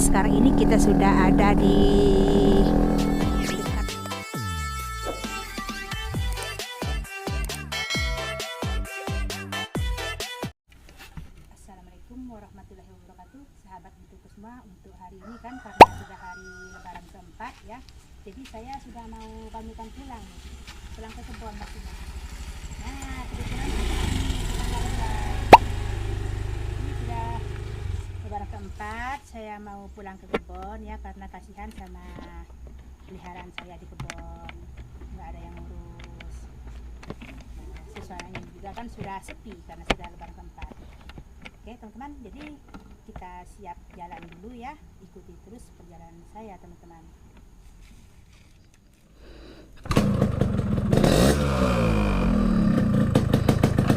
sekarang ini kita sudah ada di dekat. Assalamualaikum warahmatullahi wabarakatuh, sahabat Butuku semua. Untuk hari ini kan karena sudah hari Lebaran keempat ya, jadi saya sudah mau pamitan pulang ke kebun maksudnya. Nah, kebetulan ini sudah Lebaran keempat, saya mau pulang ke kebun ya, karena kasihan sama peliharaan saya di kebun, nggak ada yang ngurus. Nah, sesuanya juga kan sudah sepi karena sudah Lebaran keempat. Oke teman-teman, jadi kita siap jalan dulu ya, ikuti terus perjalanan saya teman-teman.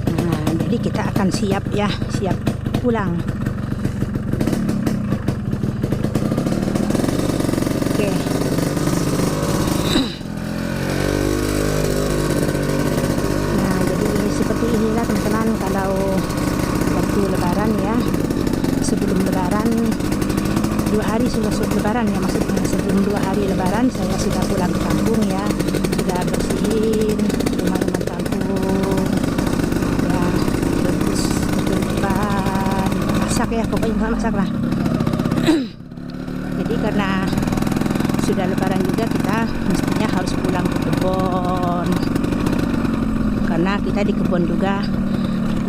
Nah, jadi kita akan siap ya, siap pulang. Oke. Nah, jadi seperti inilah teman-teman kalau waktu Lebaran ya, sebelum Lebaran 2 hari sebelum Lebaran ya, maksudnya sebelum 2 hari Lebaran saya sudah pulang ke kampung ya, sudah bersihin rumah-rumah kampung ya, terus depan masak ya, pokoknya masak lah. Jadi karena sudah Lebaran juga, kita mestinya harus pulang ke kebun, karena kita di kebun juga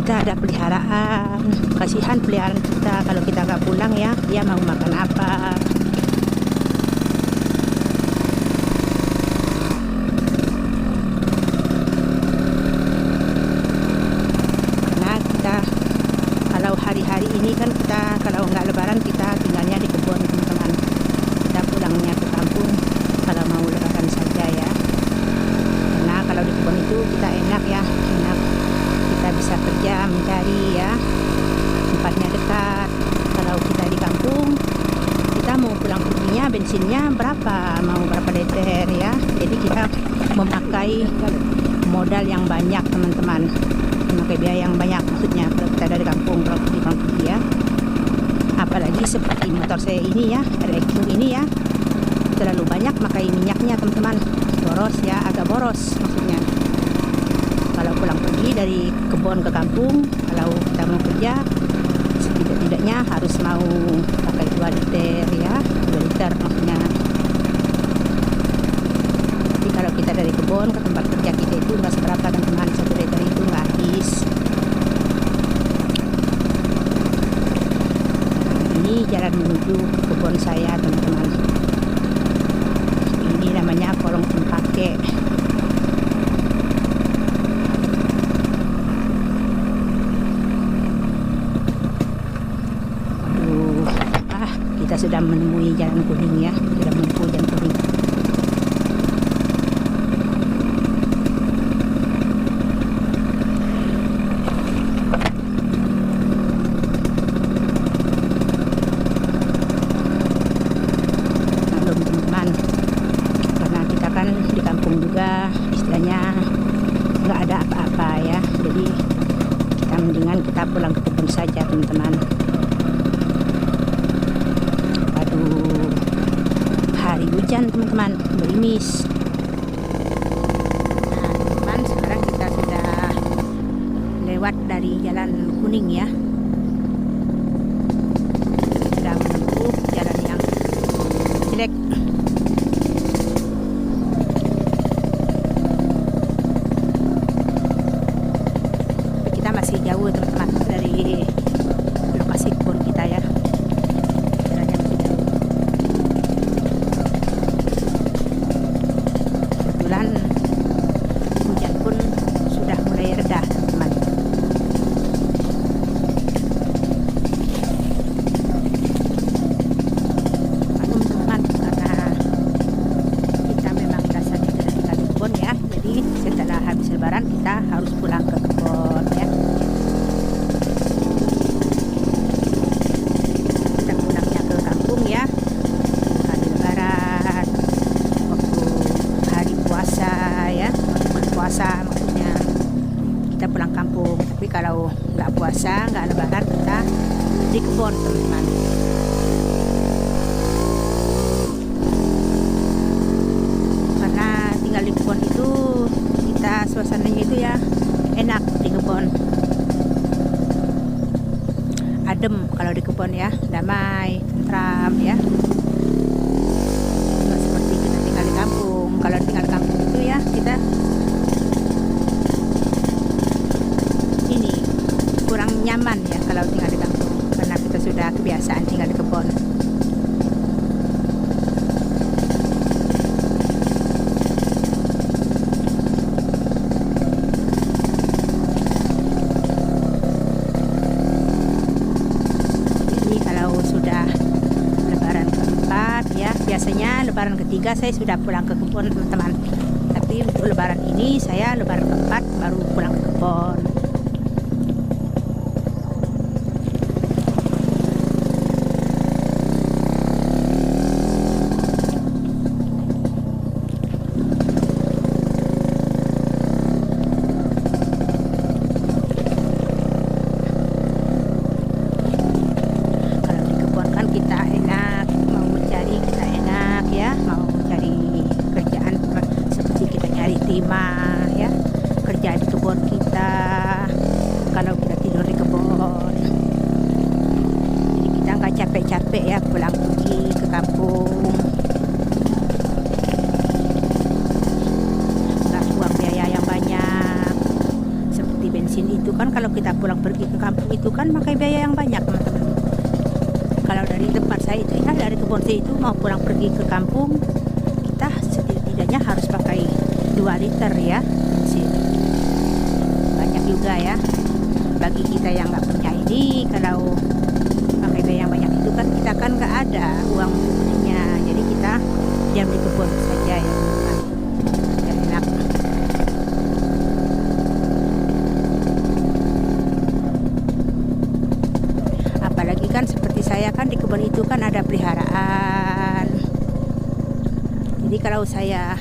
kita ada peliharaan. Kasihan peliharaan kita, kalau kita nggak pulang ya, dia mau makan apa. Karena kita kalau hari-hari ini kan kita kalau nggak Lebaran kita tinggalnya di kebun teman-teman. Kita pulangnya ke kampung kalau mau Lebaran saja ya. Karena kalau di kebun itu kita enak ya, enak. Kita bisa kerja mencari ya, tempatnya dekat. Kalau kita di kampung, kita mau pulang perginya bensinnya berapa, mau berapa liter ya, jadi kita memakai modal yang banyak teman-teman, memakai biaya yang banyak maksudnya kalau kita dari kampung pulang pergi ya. Apalagi seperti motor saya ini ya, RX ini ya, terlalu banyak makai minyaknya teman-teman, boros ya, agak boros maksudnya. Kalau pulang pergi dari kebun ke kampung, kalau kita mau kerja, setidak-tidaknya harus mau pakai 2 liter ya, 2 liter maksudnya. Jadi kalau kita dari kebun ke tempat kerja kita itu nggak seberapa teman-teman, 1 liter itu nggak habis. Ini jalan menuju ke kebun saya teman-teman. Ini namanya kolong cempaka. Kita sudah menemui jalan kuning ya, sudah menempuh jalan kuning. Belum teman-teman, karena kita kan di kampung juga istilahnya nggak ada apa-apa ya, jadi kita mendingan kita pulang ke kebun saja teman-teman. Hari hujan teman-teman, gerimis. Nah teman-teman, sekarang kita sudah lewat dari jalan kuning ya, sudah menempuh jalan yang jelek. Kita masih jauh teman-teman dari lokasi kebun kita ya. Hujan pun sudah mulai reda teman-teman. Maklum teman-teman, karena kita memang dasarnya sudah tinggal di kebun ya, jadi setelah habis Lebaran kita harus pulang ke kebun ya. Kita pulangnya ke kampung ya, hari Lebaran, waktu hari puasa ya, puasa maksudnya kita pulang kampung. Tapi kalau nggak puasa, nggak Lebaran, kita di kebun teman-teman. enak di kebun, adem kalau di kebun ya, damai, tentram ya. Nggak seperti kita tinggal di kampung. Kalau tinggal di kampung itu ya kita ini kurang nyaman ya kalau tinggal di kampung, karena kita sudah kebiasaan tinggal di kebun. Biasanya lebaran ketiga saya sudah pulang ke kebun teman-teman, tapi untuk lebaran ini saya lebaran keempat baru pulang ke kebun. Ya, kerja di kebun kita kalau kita tidur di kebun, jadi kita nggak capek-capek ya pulang pergi ke kampung, nggak buang biaya yang banyak seperti bensin itu kan. Kalau kita pulang pergi ke kampung itu kan pakai biaya yang banyak teman-teman. Kalau dari tempat saya itu ya, dari kebun saya itu mau pulang pergi ke kampung, kita setidaknya harus pakai 2 liter ya bensin. Banyak juga ya bagi kita yang nggak punya ini. Kalau pakai biaya yang banyak itu kan kita kan nggak ada uang belinya, jadi kita diam di kebun saja ya, biar enak. Apalagi kan seperti saya kan di kebun itu kan ada peliharaan, jadi kalau saya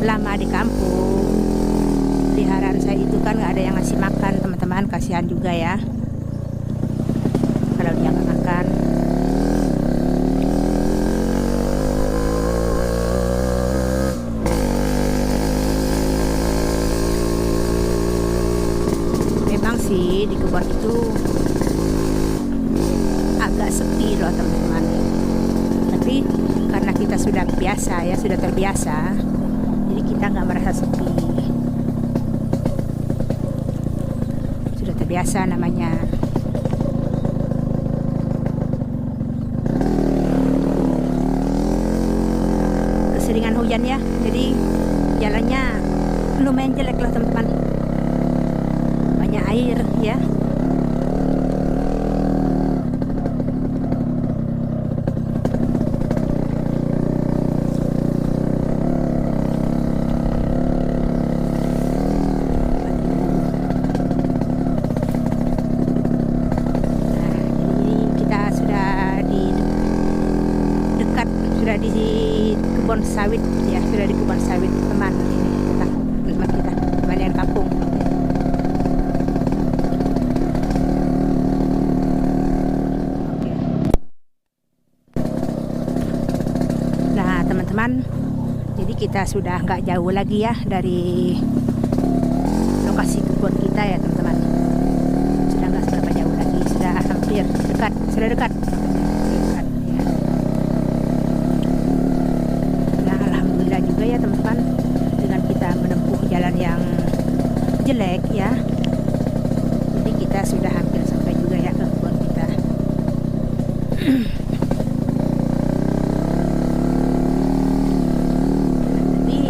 lama di kampung, peliharaan saya itu kan nggak ada yang ngasih makan teman-teman, kasihan juga ya kalau dia nggak makan. Memang sih di kebun itu agak sepi loh teman-teman, tapi karena kita sudah biasa ya, sudah terbiasa, jadi kita nggak merasa sepi. Sudah terbiasa namanya. Keseringan hujan ya, jadi jalannya lumayan jelek lah teman-teman, banyak air ya. Sudah di kebun sawit ya, sudah di kebun sawit teman kita teman yang kampung. Nah teman-teman, jadi kita sudah nggak jauh lagi ya dari lokasi kebun kita ya teman-teman. Sudah nggak seberapa jauh lagi, sudah hampir dekat, sudah dekat. Juga ya teman-teman, dengan kita menempuh jalan yang jelek ya, jadi kita sudah hampir sampai juga ya ke kebun kita. Tapi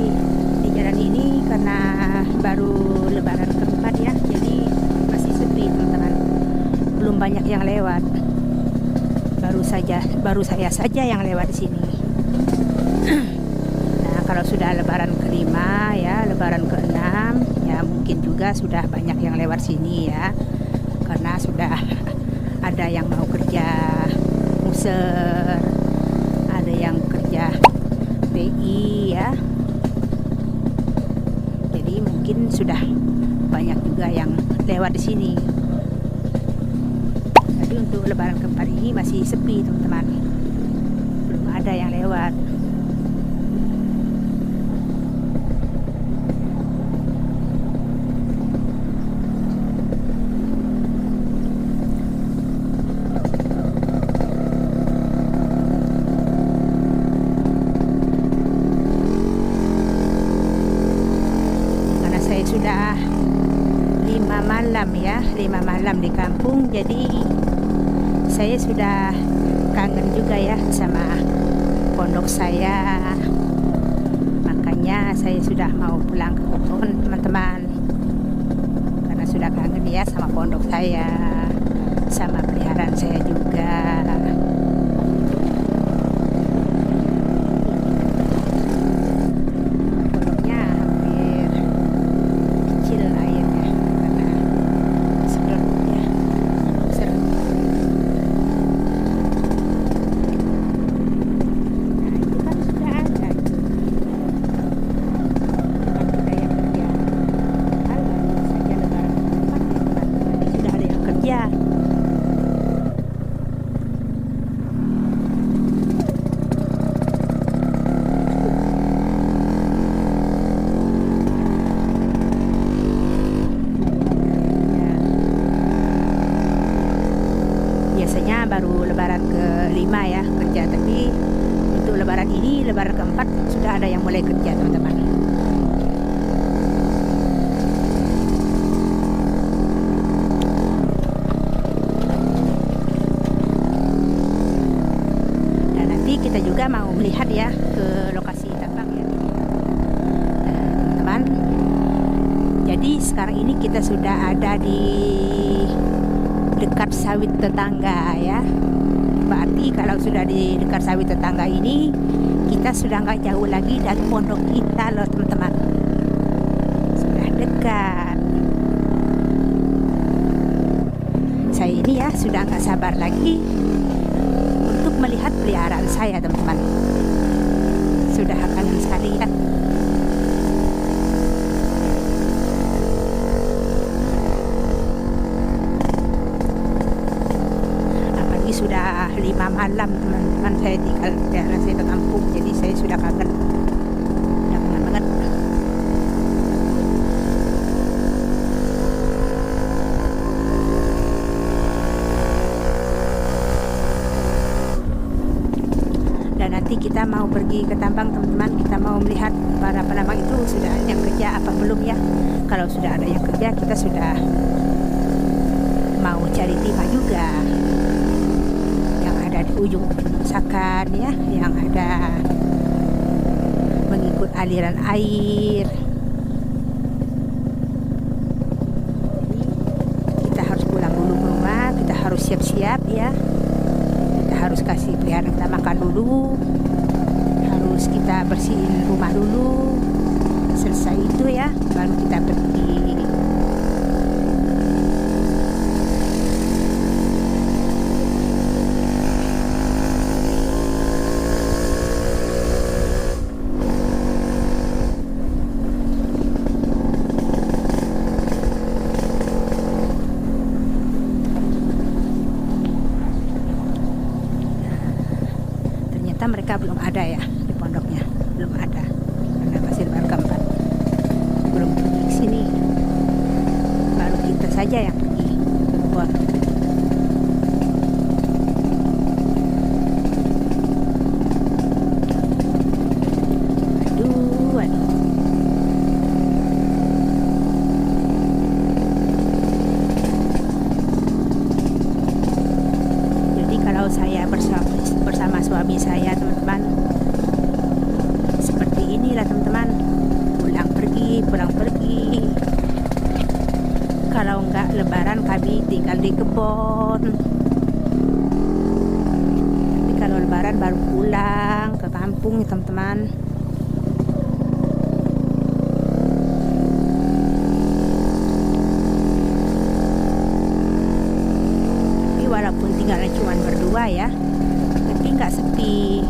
di jalan ini karena baru lebaran keempat ya, jadi masih sepi teman-teman, belum banyak yang lewat, baru saya saja yang lewat di sini. Kalau sudah lebaran kelima ya, lebaran keenam ya, mungkin juga sudah banyak yang lewat sini ya, karena sudah ada yang mau kerja muser, ada yang kerja PI ya, jadi mungkin sudah banyak juga yang lewat di sini. Tapi untuk lebaran keempat ini masih sepi teman-teman, belum ada yang lewat. ya 5 malam di kampung, jadi saya sudah kangen juga ya sama pondok saya. Makanya saya sudah mau pulang ke kebun teman-teman, karena sudah kangen ya sama pondok saya, sama peliharaan saya juga. Pondoknya hampir kecil airnya karena sedot ya, seru. Nah itu kan sudah ada itu tempat kita yang kerja, kan baru saja lebaran keempat ya teman-teman, sudah ada yang kerja. Biasanya baru lebaran ke-5 ya kerja, tapi untuk lebaran ini, lebaran keempat sudah ada yang mulai kerja teman-teman. Dan nanti kita juga mau melihat ya ke lokasi tambang ya teman-teman. Jadi sekarang ini kita sudah ada di dekat sawit tetangga ya. Berarti kalau sudah di dekat sawit tetangga ini, kita sudah nggak jauh lagi dari pondok kita loh teman-teman. Sudah dekat. Saya ini ya sudah nggak sabar lagi untuk melihat peliharaan saya teman-teman. Sudah kangen sekali ya. Sudah 5 malam teman-teman saya tinggal daerah saya ke kampung, jadi saya sudah kangen banget. Dan nanti kita mau pergi ke tambang teman-teman, kita mau melihat para penambang itu sudah ada yang kerja apa belum ya. Kalau sudah ada yang kerja, kita sudah mau cari timah juga di ujung perusakan ya, yang ada mengikut aliran air. Jadi kita harus pulang dulu ke rumah, kita harus siap-siap ya, kita harus kasih peliharaan kita makan dulu, harus kita bersihin rumah dulu. Selesai itu ya baru kita pergi. Mereka belum ada ya di pondoknya, belum ada karena masih lebaran keempat, belum pergi ke sini, baru kita saja yang pergi ke kebun. Aduh. Jadi kalau saya bersama suami saya teman-teman, seperti inilah teman-teman, pulang pergi. Kalau enggak lebaran kami tinggal di kebun, tapi kalau lebaran baru pulang ke kampung ya teman-teman. Tapi walaupun tinggalnya cuma berdua ya, tapi nggak sepi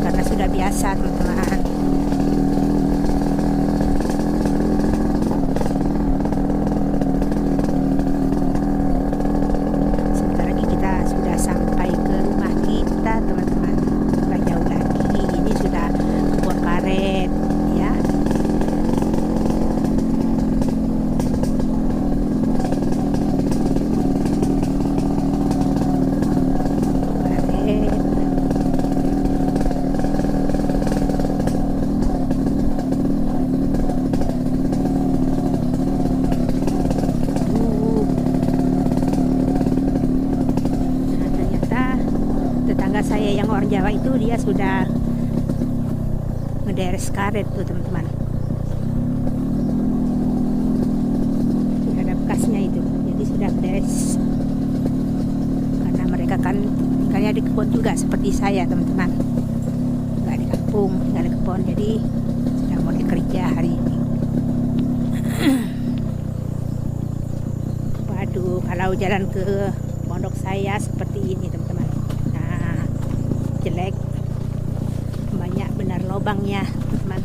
karena sudah biasa teman-teman. Sebentar lagi kita sudah sampai ke rumah kita teman-teman, nggak jauh lagi. Ini sudah kebun karet ya. orang Jawa itu dia sudah ngederes karet tuh teman-teman. Ada bekasnya itu, jadi sudah beres. Karena mereka kan tinggalnya di kebun juga seperti saya teman-teman, nggak di kampung, nggak di kebun, jadi sudah mulai kerja hari ini. Waduh, kalau jalan ke pondok saya seperti ini teman-teman. Nah, jelek, banyak benar lubangnya teman-teman.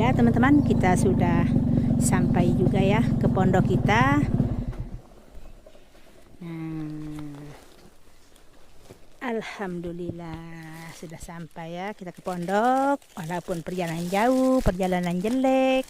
Teman-teman, kita sudah sampai juga ya ke pondok kita. Nah, alhamdulillah sudah sampai ya kita ke pondok, walaupun perjalanan jauh, perjalanan jelek.